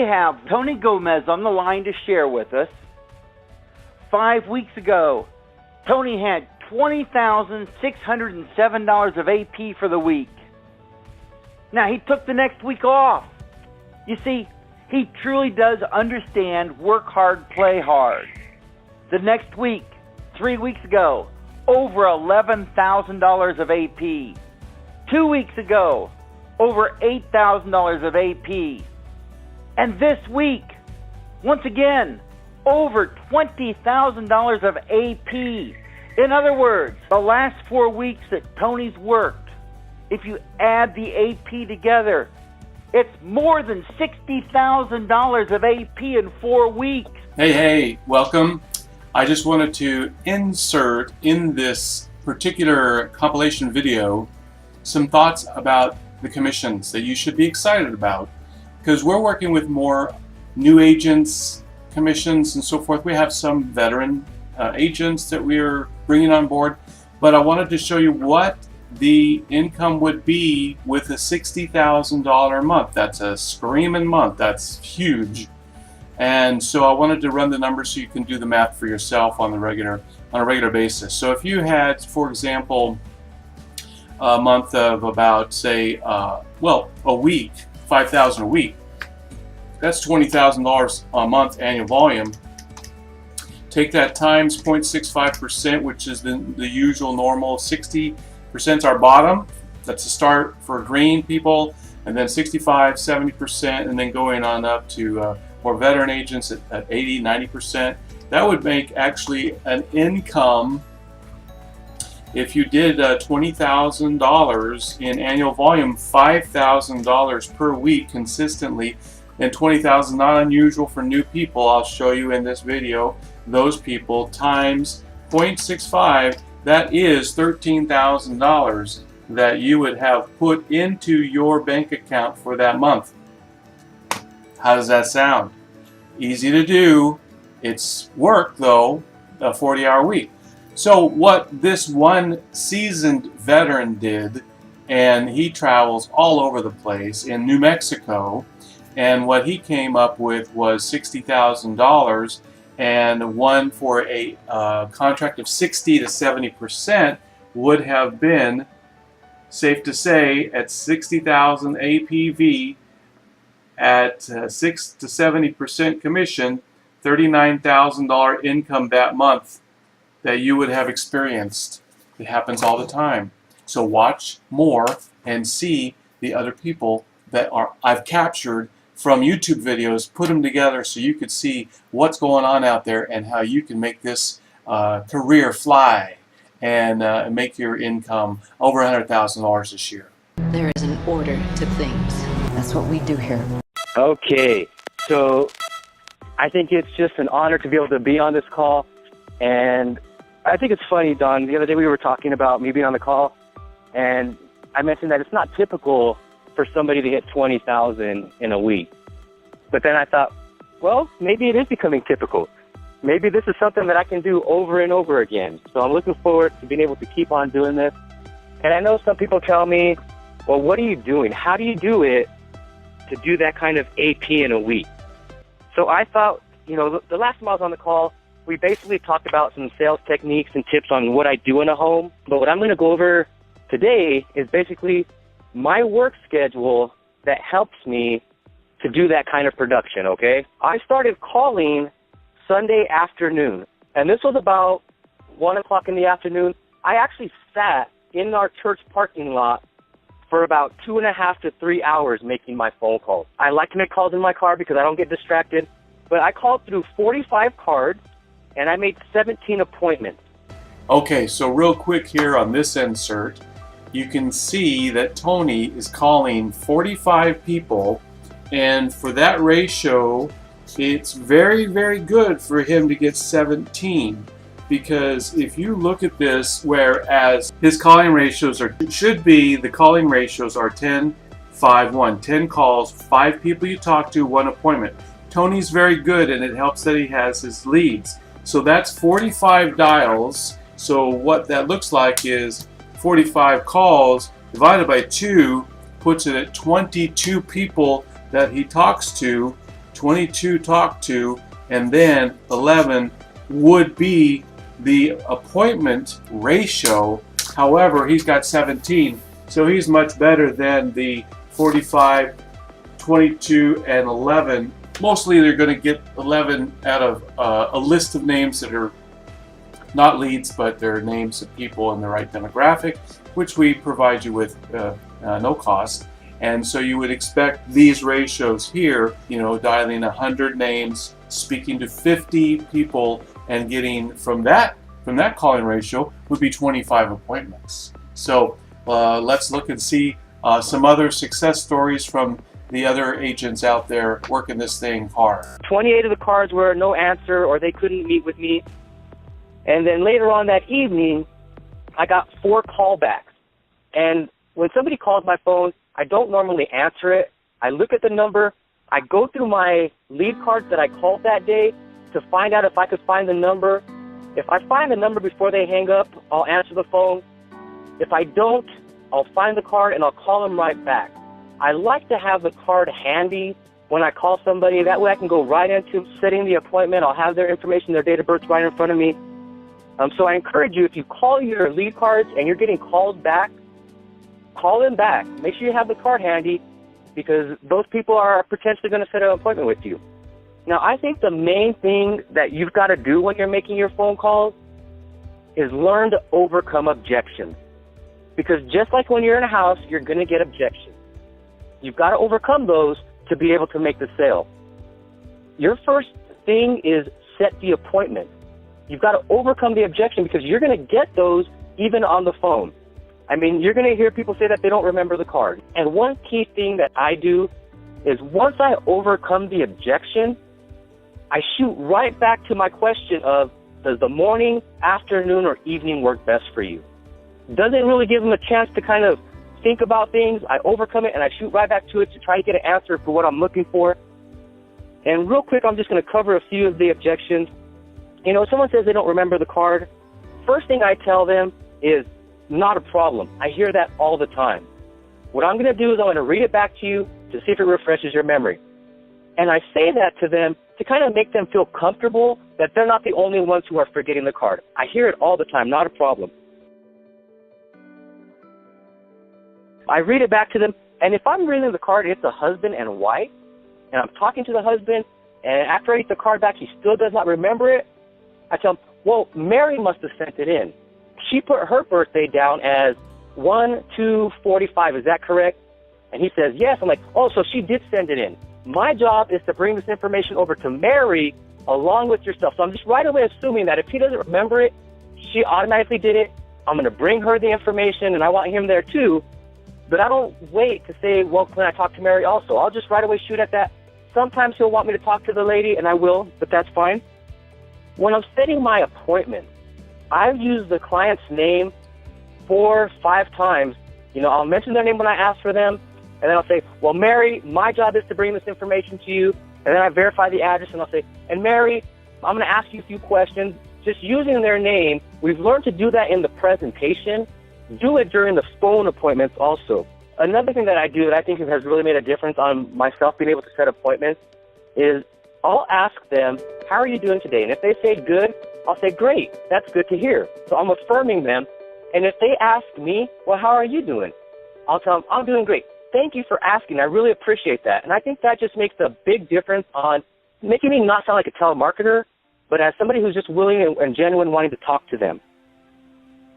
have Tony Gomez on the line to share with us. 5 weeks ago, Tony had $20,607 of AP for the week. Now, he took the next week off. You see, he truly does understand work hard, play hard. The next week, 3 weeks ago, over $11,000 of AP. 2 weeks ago, over $8,000 of AP. And this week, once again, over $20,000 of AP. In other words, the last 4 weeks that Tony's worked, if you add the AP together, it's more than $60,000 of AP in 4 weeks. Hey, welcome. I just wanted to insert in this particular compilation video some thoughts about the commissions that you should be excited about, because we're working with more new agents, commissions, and so forth. We have some veteran agents that we're bringing on board, but I wanted to show you what the income would be with a $60,000 month. That's a screaming month. That's huge. And so I wanted to run the numbers so you can do the math for yourself on a regular basis. So if you had, for example, a month of about, say, a week, $5,000 a week, that's $20,000 a month annual volume. Take that times 0.65%, which is the usual normal. 60% is our bottom. That's the start for green people, and then 65, 70%, and then going on up to more veteran agents at 80, 90%. That would make actually an income, if you did $20,000 in annual volume, $5,000 per week consistently, and $20,000 not unusual for new people. I'll show you in this video those people times 0.65. That is $13,000 that you would have put into your bank account for that month. How does that sound? Easy to do. It's work though, a 40-hour week. So what this one seasoned veteran did, and he travels all over the place in New Mexico, and what he came up with was $60,000, and one for a contract of 60 to 70% would have been, safe to say, at 60,000 APV at 6 to 70% commission, $39,000 income that month that you would have experienced. It happens all the time. So watch more and see the other people that I've captured from YouTube videos, put them together so you could see what's going on out there and how you can make this career fly and make your income over $100,000 this year. There is an order to things. That's what we do here. Okay, so I think it's just an honor to be able to be on this call, and I think it's funny, Don, the other day we were talking about me being on the call, and I mentioned that it's not typical for somebody to hit 20,000 in a week. But then I thought, well, maybe it is becoming typical. Maybe this is something that I can do over and over again. So I'm looking forward to being able to keep on doing this. And I know some people tell me, well, what are you doing? How do you do it to do that kind of AP in a week? So I thought, the last time I was on the call, we basically talked about some sales techniques and tips on what I do in a home. But what I'm going to go over today is basically my work schedule that helps me to do that kind of production, okay? I started calling Sunday afternoon, and this was about 1 o'clock in the afternoon. I actually sat in our church parking lot for about 2.5 to 3 hours making my phone calls. I like to make calls in my car because I don't get distracted, but I called through 45 cards, and I made 17 appointments. Okay, so real quick here on this insert, you can see that Tony is calling 45 people, and for that ratio, it's very, very good for him to get 17, because if you look at this, whereas his calling ratios the calling ratios are 10, 5, 1. 10 calls, 5 people you talk to, 1 appointment. Tony's very good, and it helps that he has his leads. So that's 45 dials. So what that looks like is 45 calls divided by 2 puts it at 22 people that he talks to 22 talked to, and then 11 would be the appointment ratio. However, he's got 17, so he's much better than the 45, 22, and 11. Mostly they're going to get 11 out of a list of names that are not leads, but they're names of people in the right demographic, which we provide you with no cost. And so you would expect these ratios here, you know, dialing 100 names, speaking to 50 people, and getting from that calling ratio would be 25 appointments. So let's look and see some other success stories from the other agents out there working this thing hard. 28 of the cards were no answer or they couldn't meet with me. And then later on that evening, I got 4 callbacks. And when somebody calls my phone, I don't normally answer it. I look at the number. I go through my lead cards that I called that day to find out if I could find the number. If I find the number before they hang up, I'll answer the phone. If I don't, I'll find the card and I'll call them right back. I like to have the card handy when I call somebody. That way I can go right into setting the appointment. I'll have their information, their date of birth right in front of me. So I encourage you, if you call your lead cards and you're getting called back, call them back. Make sure you have the card handy because those people are potentially going to set an appointment with you. Now, I think the main thing that you've got to do when you're making your phone calls is learn to overcome objections. Because just like when you're in a house, you're going to get objections. You've got to overcome those to be able to make the sale. Your first thing is set the appointment. You've got to overcome the objection because you're going to get those even on the phone. I mean, you're going to hear people say that they don't remember the card. And one key thing that I do is once I overcome the objection, I shoot right back to my question of, does the morning, afternoon, or evening work best for you? Doesn't really give them a chance to kind of think about things. I overcome it and I shoot right back to it to try to get an answer for what I'm looking for. And real quick, I'm just going to cover a few of the objections. You know, if someone says they don't remember the card, first thing I tell them is, not a problem. I hear that all the time. What I'm going to do is I'm going to read it back to you to see if it refreshes your memory. And I say that to them to kind of make them feel comfortable that they're not the only ones who are forgetting the card. I hear it all the time, not a problem. I read it back to them, and if I'm reading the card, it's a husband and wife, and I'm talking to the husband, and after I read the card back, he still does not remember it, I tell him, well, Mary must have sent it in. She put her birthday down as 1/2/45. Is that correct? And he says, yes. I'm like, oh, so she did send it in. My job is to bring this information over to Mary along with yourself. So I'm just right away assuming that if he doesn't remember it, she automatically did it. I'm going to bring her the information, and I want him there too. But I don't wait to say, well, can I talk to Mary also? I'll just right away shoot at that. Sometimes he'll want me to talk to the lady, and I will, but that's fine. When I'm setting my appointment, I've used the client's name 4 or 5 times. You know, I'll mention their name when I ask for them, and then I'll say, well, Mary, my job is to bring this information to you. And then I verify the address, and I'll say, and Mary, I'm going to ask you a few questions. Just using their name, we've learned to do that in the presentation. Do it during the phone appointments also. Another thing that I do that I think has really made a difference on myself being able to set appointments is I'll ask them, how are you doing today? And if they say good, I'll say, great, that's good to hear. So I'm affirming them. And if they ask me, well, how are you doing? I'll tell them, I'm doing great. Thank you for asking. I really appreciate that. And I think that just makes a big difference on making me not sound like a telemarketer, but as somebody who's just willing and genuine wanting to talk to them.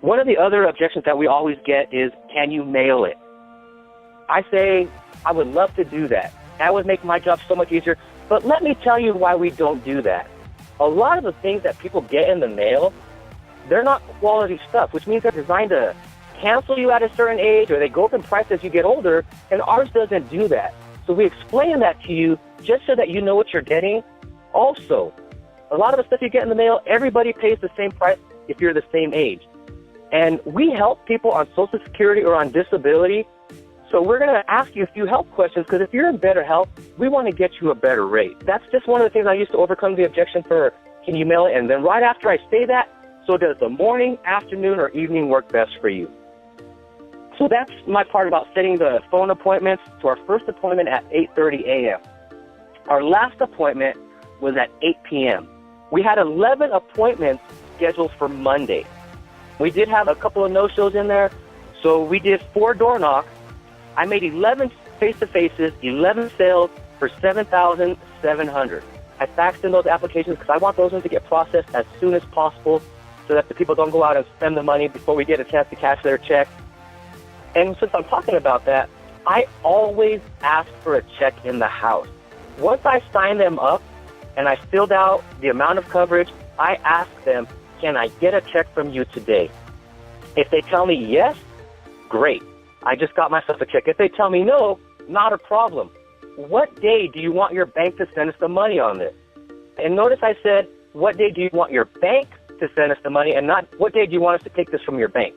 One of the other objections that we always get is, can you mail it? I say, I would love to do that. That would make my job so much easier. But let me tell you why we don't do that. A lot of the things that people get in the mail, they're not quality stuff, which means they're designed to cancel you at a certain age, or they go up in price as you get older, and ours doesn't do that. So we explain that to you just so that you know what you're getting. Also, a lot of the stuff you get in the mail, everybody pays the same price if you're the same age. And we help people on Social Security or on disability. So we're going to ask you a few health questions, because if you're in better health, we want to get you a better rate. That's just one of the things I used to overcome the objection for, can you mail it? And then right after I say that, so does the morning, afternoon, or evening work best for you? So that's my part about setting the phone appointments to our first appointment at 8:30 a.m. Our last appointment was at 8 p.m. We had 11 appointments scheduled for Monday. We did have a couple of no-shows in there, so we did 4 door knocks. I made 11 face-to-faces, 11 sales for $7,700. I faxed in those applications because I want those ones to get processed as soon as possible so that the people don't go out and spend the money before we get a chance to cash their check. And since I'm talking about that, I always ask for a check in the house. Once I sign them up and I filled out the amount of coverage, I ask them, can I get a check from you today? If they tell me yes, great. I just got myself a check. If they tell me no, not a problem. What day do you want your bank to send us the money on this? And notice I said, what day do you want your bank to send us the money, and not what day do you want us to take this from your bank?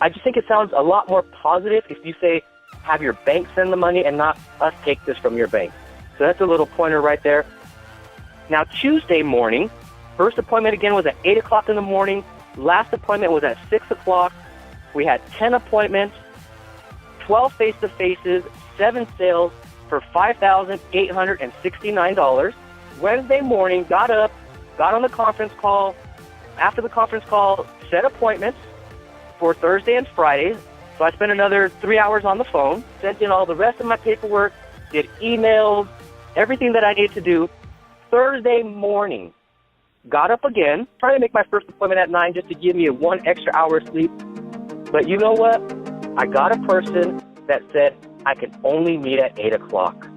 I just think it sounds a lot more positive if you say, have your bank send the money and not us take this from your bank. So that's a little pointer right there. Now, Tuesday morning, first appointment again was at 8 o'clock in the morning. Last appointment was at 6 o'clock. We had 10 appointments, 12 face-to-faces, 7 sales for $5,869. Wednesday morning, got up, got on the conference call. After the conference call, set appointments for Thursday and Friday. So I spent another 3 hours on the phone, sent in all the rest of my paperwork, did emails, everything that I needed to do. Thursday morning, got up again, trying to make my first appointment at 9 just to give me 1 extra hour of sleep. But you know what? I got a person that said I can only meet at 8 o'clock.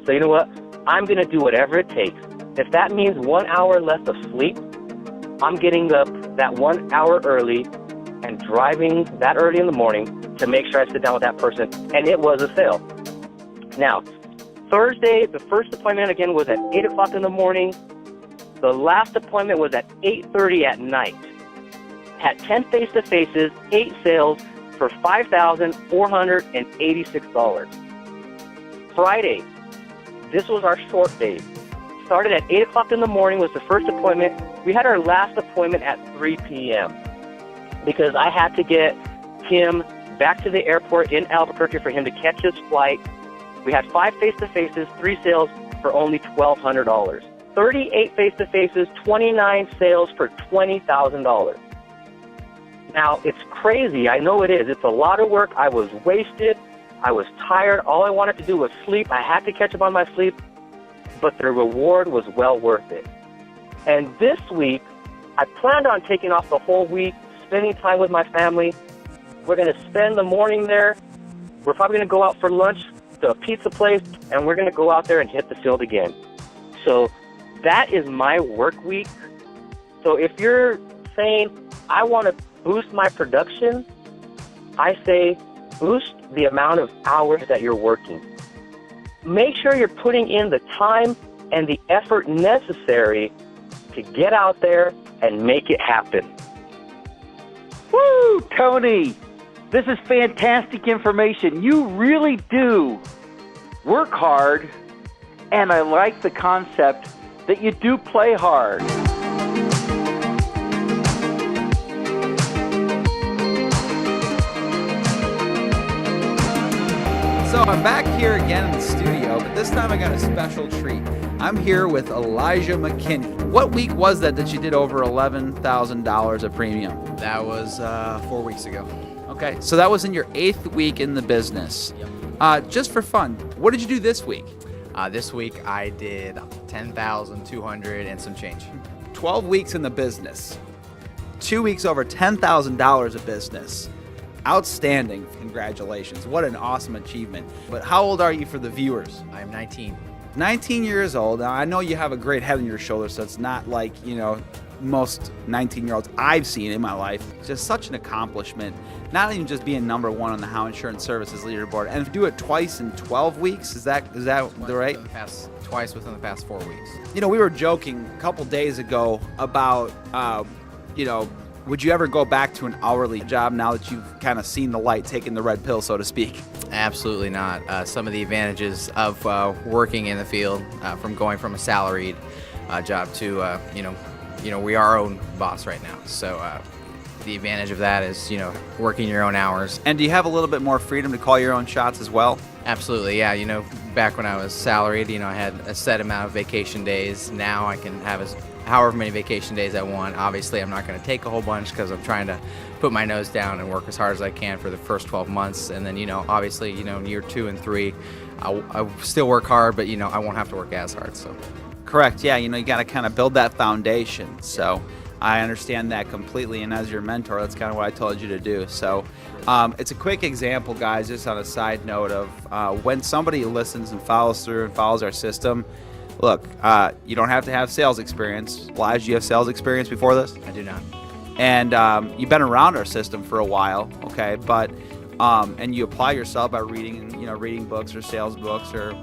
So you know what? I'm going to do whatever it takes. If that means 1 hour less of sleep, I'm getting up that 1 hour early and driving that early in the morning to make sure I sit down with that person. And it was a sale. Now, Thursday, the first appointment again was at 8 o'clock in the morning. The last appointment was at 8:30 at night. Had 10 face-to-faces, 8 sales for $5,486. Friday, this was our short day. Started at 8 o'clock in the morning was the first appointment. We had our last appointment at 3 p.m. because I had to get Tim back to the airport in Albuquerque for him to catch his flight. We had 5 face-to-faces, 3 sales for only $1,200. 38 face-to-faces, 29 sales for $20,000. Now, it's crazy. I know it is. It's a lot of work. I was wasted. I was tired. All I wanted to do was sleep. I had to catch up on my sleep, but the reward was well worth it. And this week, I planned on taking off the whole week, spending time with my family. We're going to spend the morning there. We're probably going to go out for lunch to a pizza place, and we're going to go out there and hit the field again. So that is my work week. So if you're saying, I want to boost my production, I say boost the amount of hours that you're working. Make sure you're putting in the time and the effort necessary to get out there and make it happen. Woo, Tony! This is fantastic information. You really do work hard, and I like the concept that you do play hard. So I'm back here again in the studio, but this time I got a special treat. I'm here with Elijah McKinney. What week was that you did over $11,000 of premium? That was 4 weeks ago. Okay, so that was in your 8th week in the business. Yep. Just for fun, what did you do this week? This week I did 10,200 and some change. 12 weeks in the business. 2 weeks over $10,000 of business. Outstanding. Congratulations. What an awesome achievement. But how old are you for the viewers? I'm 19. 19 years old. Now, I know you have a great head on your shoulders, so it's not like, most 19-year-olds I've seen in my life. It's just such an accomplishment. Not even just being number 1 on the How Insurance Services leaderboard, and to do it twice in 12 weeks, is that right? Twice within the past 4 weeks. We were joking a couple days ago about, would you ever go back to an hourly job now that you've kind of seen the light, taken the red pill, so to speak? Absolutely not. Some of the advantages of working in the field, from going from a salaried job to, we are our own boss right now. So The advantage of that is, working your own hours. And do you have a little bit more freedom to call your own shots as well? Absolutely, yeah. Back when I was salaried, I had a set amount of vacation days. Now I can have however many vacation days I want. Obviously, I'm not going to take a whole bunch because I'm trying to put my nose down and work as hard as I can for the first 12 months. And then, obviously, year 2 and 3, I still work hard, but, I won't have to work as hard. So. Correct. Yeah, you got to kind of build that foundation. So I understand that completely. And as your mentor, that's kind of what I told you to do. So it's a quick example, guys, just on a side note of when somebody listens and follows through and follows our system. Look, you don't have to have sales experience. Lige, you have sales experience before this? I do not. And you've been around our system for a while, okay? But and you apply yourself by reading books or sales books or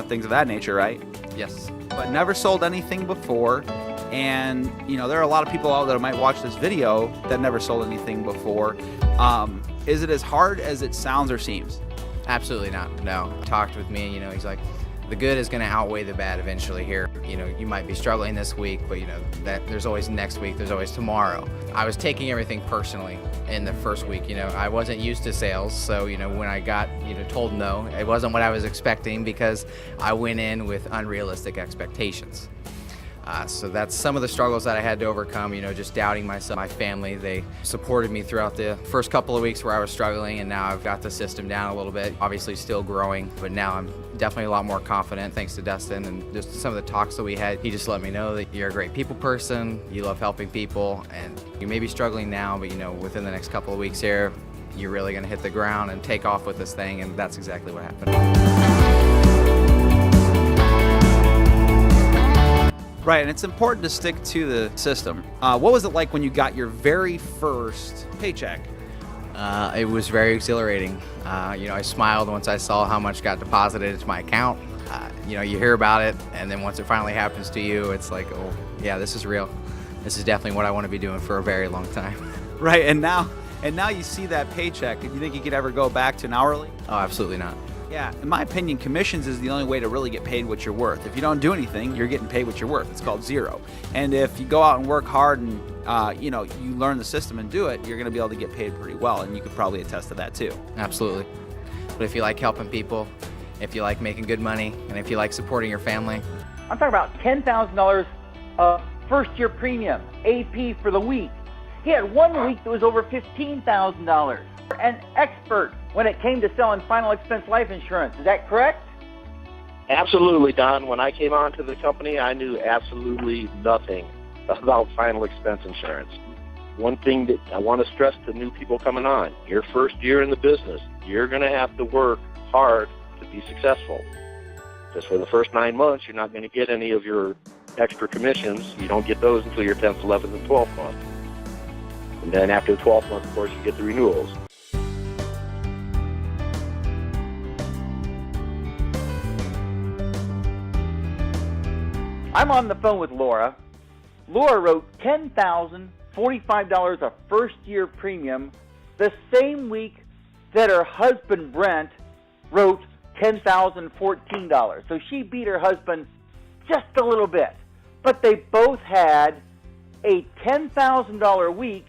things of that nature, right? Yes. But never sold anything before. And there are a lot of people out there that might watch this video that never sold anything before. Is it as hard as it sounds or seems? Absolutely not. No. Talked with me, he's like, the good is going to outweigh the bad eventually here. You might be struggling this week, but that there's always next week, there's always tomorrow. I was taking everything personally in the first week. I wasn't used to sales, so when I got told no, it wasn't what I was expecting because I went in with unrealistic expectations. So that's some of the struggles that I had to overcome, just doubting myself. My family, they supported me throughout the first couple of weeks where I was struggling, and now I've got the system down a little bit. Obviously still growing, but now I'm definitely a lot more confident thanks to Dustin and just some of the talks that we had. He just let me know that you're a great people person, you love helping people, and you may be struggling now, but within the next couple of weeks here, you're really gonna hit the ground and take off with this thing, and that's exactly what happened. Right, and it's important to stick to the system. What was it like when you got your very first paycheck? It was very exhilarating. I smiled once I saw how much got deposited into my account. You hear about it, and then once it finally happens to you, it's like, oh, yeah, this is real. This is definitely what I want to be doing for a very long time. Right, and now you see that paycheck. Do you think you could ever go back to an hourly? Oh, absolutely not. Yeah, in my opinion, commissions is the only way to really get paid what you're worth. If you don't do anything, you're getting paid what you're worth. It's called zero. And if you go out and work hard and you learn the system and do it, you're going to be able to get paid pretty well. And you could probably attest to that too. Absolutely. But if you like helping people, if you like making good money, and if you like supporting your family, I'm talking about $10,000 of first-year premium, AP for the week. He had 1 week that was over $15,000. An expert when it came to selling final expense life insurance. Is that correct? Absolutely, Don. When I came onto the company, I knew absolutely nothing about final expense insurance. One thing that I want to stress to new people coming on, your first year in the business, you're going to have to work hard to be successful. Just for the first 9 months, you're not going to get any of your extra commissions. You don't get those until your 10th, 11th, and 12th month. And then after the 12th month, of course, you get the renewals. I'm on the phone with Laura. Laura wrote $10,045 of first-year premium the same week that her husband, Brent, wrote $10,014. So she beat her husband just a little bit. But they both had a $10,000 week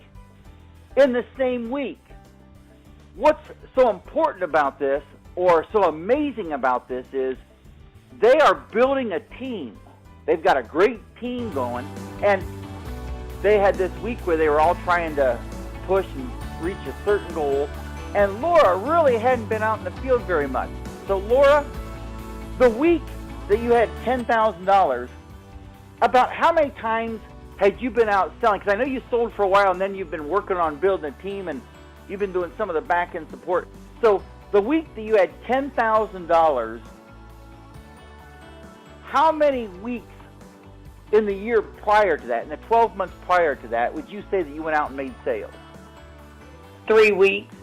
in the same week. What's so important about this, or so amazing about this, is they are building a team. They've got a great team going, and they had this week where they were all trying to push and reach a certain goal, and Laura really hadn't been out in the field very much. So Laura, the week that you had $10,000, about how many times had you been out selling? Because I know you sold for a while, and then you've been working on building a team, and you've been doing some of the back-end support. So the week that you had $10,000, how many weeks in the year prior to that, in the 12 months prior to that, would you say that you went out and made sales? 3 weeks.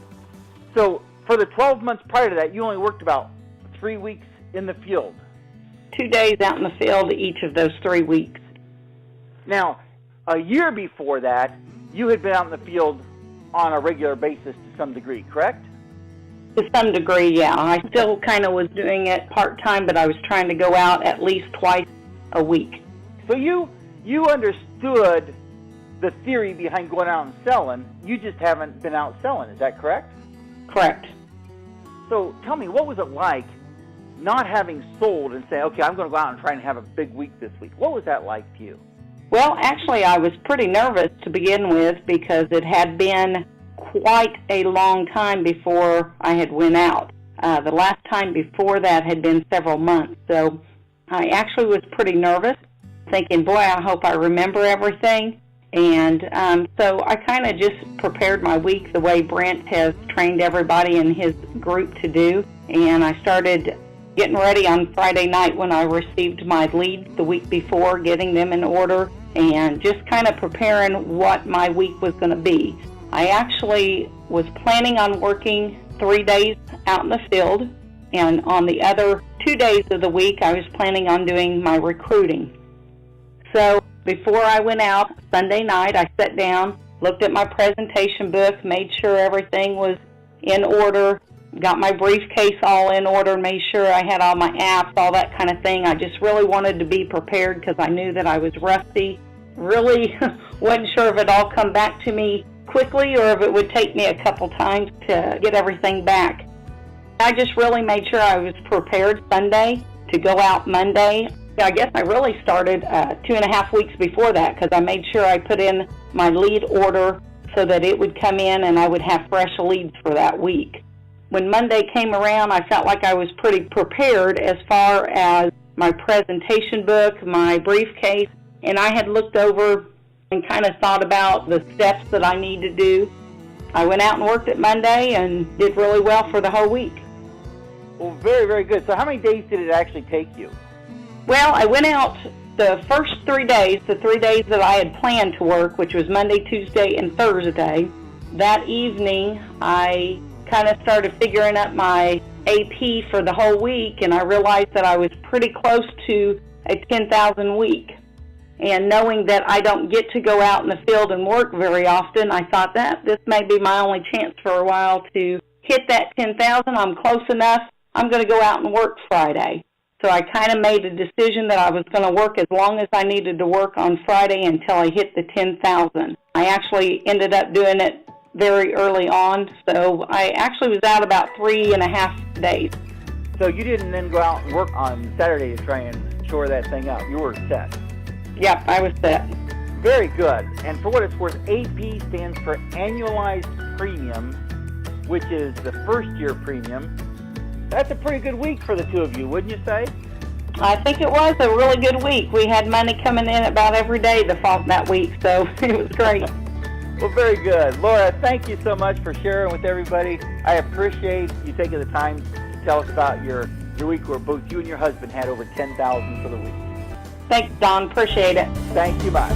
So for the 12 months prior to that, you only worked about 3 weeks in the field. 2 days out in the field each of those 3 weeks. Now, a year before that, you had been out in the field on a regular basis to some degree, correct? To some degree, yeah. I still kind of was doing it part-time, but I was trying to go out at least twice a week. So you understood the theory behind going out and selling. You just haven't been out selling. Is that correct? Correct. So tell me, what was it like not having sold and say, okay, I'm going to go out and try and have a big week this week? What was that like to you? Well, actually, I was pretty nervous to begin with because it had been quite a long time before I had went out. The last time before that had been several months. So I actually was pretty nervous, thinking, boy, I hope I remember everything. And so I kind of just prepared my week the way Brent has trained everybody in his group to do. And I started getting ready on Friday night when I received my leads the week before, getting them in order, and just kind of preparing what my week was going to be. I actually was planning on working 3 days out in the field, and on the other 2 days of the week, I was planning on doing my recruiting. So before I went out Sunday night, I sat down, looked at my presentation book, made sure everything was in order, got my briefcase all in order, made sure I had all my apps, all that kind of thing. I just really wanted to be prepared because I knew that I was rusty. Really wasn't sure if it all come back to me quickly or if it would take me a couple times to get everything back. I just really made sure I was prepared Sunday to go out Monday. I guess I really started 2.5 weeks before that because I made sure I put in my lead order so that it would come in and I would have fresh leads for that week. When Monday came around, I felt like I was pretty prepared as far as my presentation book, my briefcase, and I had looked over and kind of thought about the steps that I need to do. I went out and worked it Monday and did really well for the whole week. Well, very, very good. So how many days did it actually take you? Well, I went out the first 3 days, the 3 days that I had planned to work, which was Monday, Tuesday, and Thursday. That evening, I kind of started figuring up my AP for the whole week, and I realized that I was pretty close to a 10,000 week. And knowing that I don't get to go out in the field and work very often, I thought that this may be my only chance for a while to hit that 10,000. I'm close enough. I'm going to go out and work Friday. So I kind of made a decision that I was going to work as long as I needed to work on Friday until I hit the 10,000. I actually ended up doing it very early on, so I actually was out about 3.5 days. So you didn't then go out and work on Saturday to try and shore that thing up. You were set. Yep, I was set. Very good. And for what it's worth, AP stands for Annualized Premium, which is the first year premium. That's a pretty good week for the two of you, wouldn't you say? I think it was a really good week. We had money coming in about every day that week, so it was great. Well, very good. Laura, thank you so much for sharing with everybody. I appreciate you taking the time to tell us about your week where both you and your husband had over 10,000 for the week. Thanks, Don. Appreciate it. Thank you much.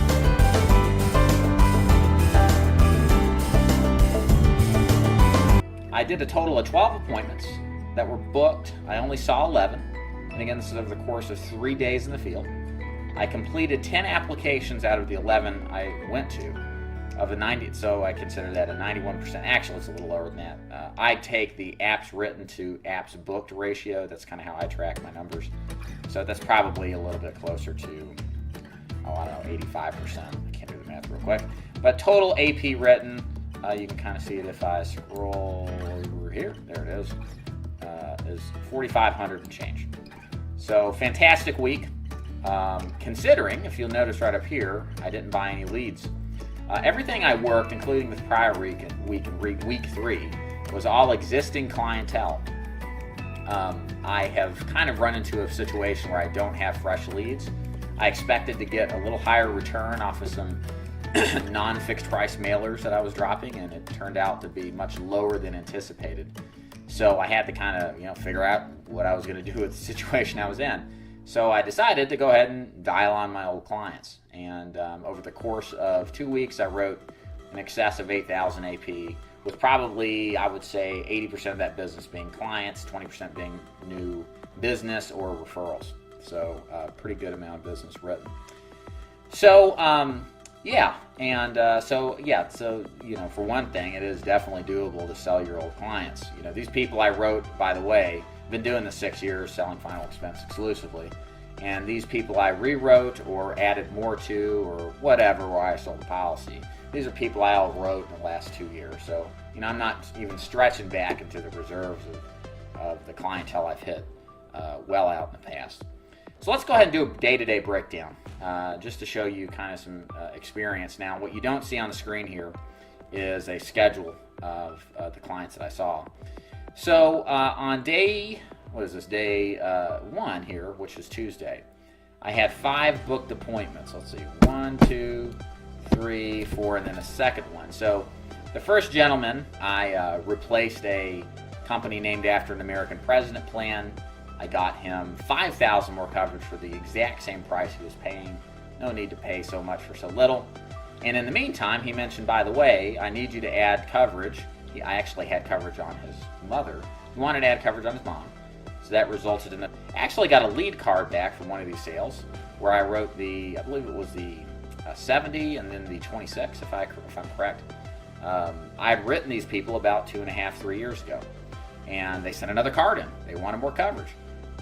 I did a total of 12 appointments that were booked. I only saw 11. And again, this is over the course of 3 days in the field. I completed 10 applications out of the 11 I went to of the 90, so I consider that a 91%. Actually, it's a little lower than that. I take the apps written to apps booked ratio. That's kind of how I track my numbers. So that's probably a little bit closer to, I don't know, 85%. I can't do the math real quick. But total AP written, you can kind of see it if I scroll over here. There it is 4,500 and change. So fantastic week. Considering, if you'll notice right up here, I didn't buy any leads. Everything I worked, including the prior week 3, was all existing clientele. I have kind of run into a situation where I don't have fresh leads. I expected to get a little higher return off of some non-fixed price mailers that I was dropping, and it turned out to be much lower than anticipated. So I had to kind of, figure out what I was going to do with the situation I was in. So I decided to go ahead and dial on my old clients. And over the course of 2 weeks, I wrote in excess of 8,000 AP, with probably, I would say, 80% of that business being clients, 20% being new business or referrals. So pretty good amount of business written. So, for one thing, it is definitely doable to sell your old clients. These people I wrote, by the way, been doing this 6 years, selling Final Expense exclusively, And these people I rewrote or added more to or whatever where I sold the policy. These are people I all wrote in the last 2 years. So, I'm not even stretching back into the reserves of the clientele I've hit well out in the past. So let's go ahead and do a day-to-day breakdown just to show you kind of some experience. Now, what you don't see on the screen here is a schedule of the clients that I saw. So on day, day 1 here, which is Tuesday, I had 5 booked appointments. Let's see, 1, 2, 3, 4, and then a second one. So the first gentleman, I replaced a company named after an American president plan. I got him $5,000 more coverage for the exact same price he was paying. No need to pay so much for so little. And in the meantime, he mentioned, by the way, I need you to add coverage. I actually had coverage on his mother. He wanted to add coverage on his mom. So that resulted in actually got a lead card back from one of these sales where I wrote I believe it was the 70 and then the 26, if I'm correct. I had written these people about 2.5, 3 years ago. And they sent another card in. They wanted more coverage.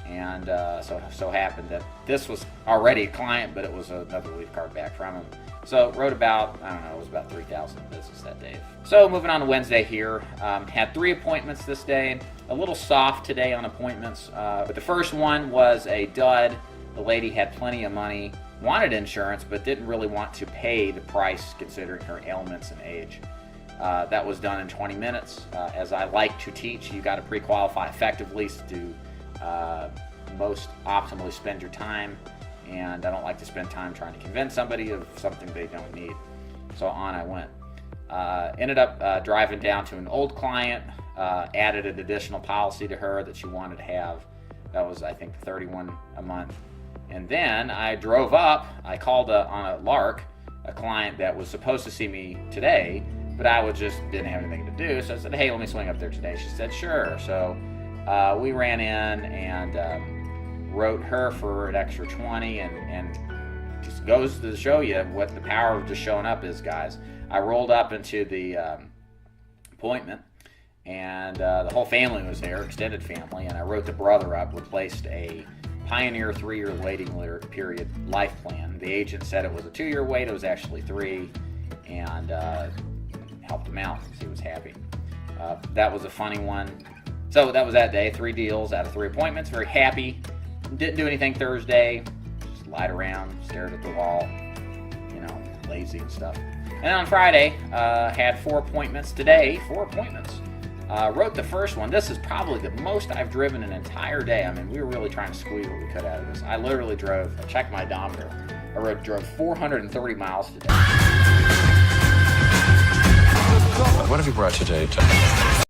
And so happened that this was already a client, but it was another lead card back from him. So wrote about, I don't know, it was about 3,000 in business that day. So moving on to Wednesday here, had 3 appointments this day. A little soft today on appointments, but the first one was a dud. The lady had plenty of money, wanted insurance, but didn't really want to pay the price considering her ailments and age. That was done in 20 minutes. As I like to teach, you got to pre-qualify effectively to most optimally spend your time, and I don't like to spend time trying to convince somebody of something they don't need. So on I went. Ended up driving down to an old client, added an additional policy to her that she wanted to have. That was, I think, $31 a month. And then I drove up. I called on a lark, a client that was supposed to see me today, but I didn't have anything to do. So I said, hey, let me swing up there today. She said, sure. So we ran in and wrote her for an extra 20 and just goes to show you what the power of just showing up is, guys. I rolled up into the appointment and the whole family was there, extended family, and I wrote the brother up, replaced a Pioneer 3-year waiting period life plan. The agent said it was a 2-year wait, it was actually 3, and helped him out because he was happy. That was a funny one. So that was that day, 3 deals out of 3 appointments, very happy. Didn't do anything Thursday, just lied around, stared at the wall, lazy and stuff. And then on Friday, had 4 appointments. Today, 4 appointments. Wrote the first one. This is probably the most I've driven an entire day. I mean, we were really trying to squeeze what we could out of this. I literally I checked my odometer. I drove 430 miles today. What have you brought today, Tom?